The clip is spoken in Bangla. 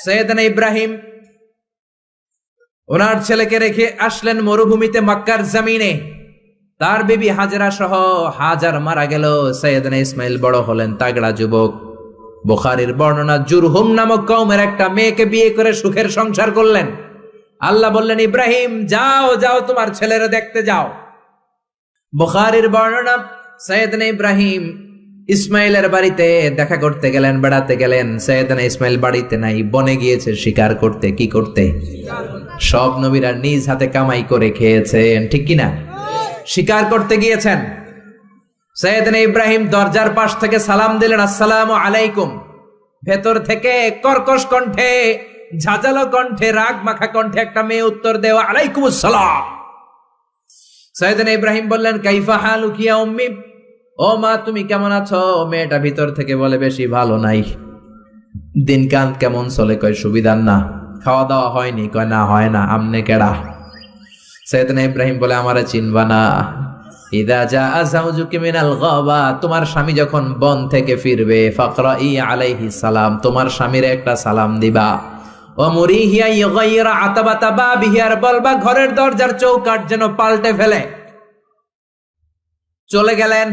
সৈয়দনা ইব্রাহিম ওনার ছেলেকে রেখে আসলেন মরুভূমিতে মক্কার জমিনে। তার বিবি হাজরা সহ হাজার মারা গেল। সৈয়দনা ইসমাইল বড় হলেন, তাগড়া যুবক। বুখারীর বর্ণনা, জুরহুম নামক কওমের একটা মেয়েকে বিয়ে করে সুখের সংসার করলেন। আল্লাহ বললেন, ইব্রাহিম যাও যাও তোমার ছেলেরা দেখতে যাও। বুখারীর বর্ণনা, সৈয়দনা ইব্রাহিম ইসমাইলের বাড়িতে দেখা করতে গেলেন, বেড়াতে গেলেন। সৈয়দনা ইসমাইল বাড়িতে নাই, বনে গিয়েছে শিকার করতে। কি করতে? সব নবীরা নিজ হাতে কামাই করে খেয়েছেন, ঠিক কিনা? শিকার করতে গিয়েছেন। সৈয়দনা ইব্রাহিম দরজার পাশ থেকে সালাম দিলেন, আসসালামু আলাইকুম। ভেতর থেকে কর্কশ কণ্ঠে, ঝাঁঝালো কণ্ঠে, রাগ মাখা কণ্ঠে একটা মেয়ে উত্তর দেওয়া, আলাইকুম আসসালাম। সৈয়দনা ইব্রাহিম বললেন, কাইফা হালুকি ইয়া উম্মি, ও মা তুমি কেমন আছো? মেয়েটা ভিতর থেকে বলে, বেশি ভালো নাই। দিনকাল কেমন চলে? কয় সুবিধার না। খাওয়া দাওয়া হয়নি? কয় না, হয় না। আমনে কেডা? সৈয়দনা ইব্রাহিম বলে, আমারে চিনবা না? ইদা জাআ যাওজুকি মিনাল গাবা, তোমার স্বামী যখন বন থেকে ফিরবে, ফাকরাই আলাইহি সালাম, তোমার স্বামীর একটা সালাম দিবা। ও মুরিহিয়া ইগাইরা আতাবাতা বাবিহি, আর বলবা ঘরের দরজার চৌকাঠ যেন পাল্টে ফেলে। চলে গেলেন।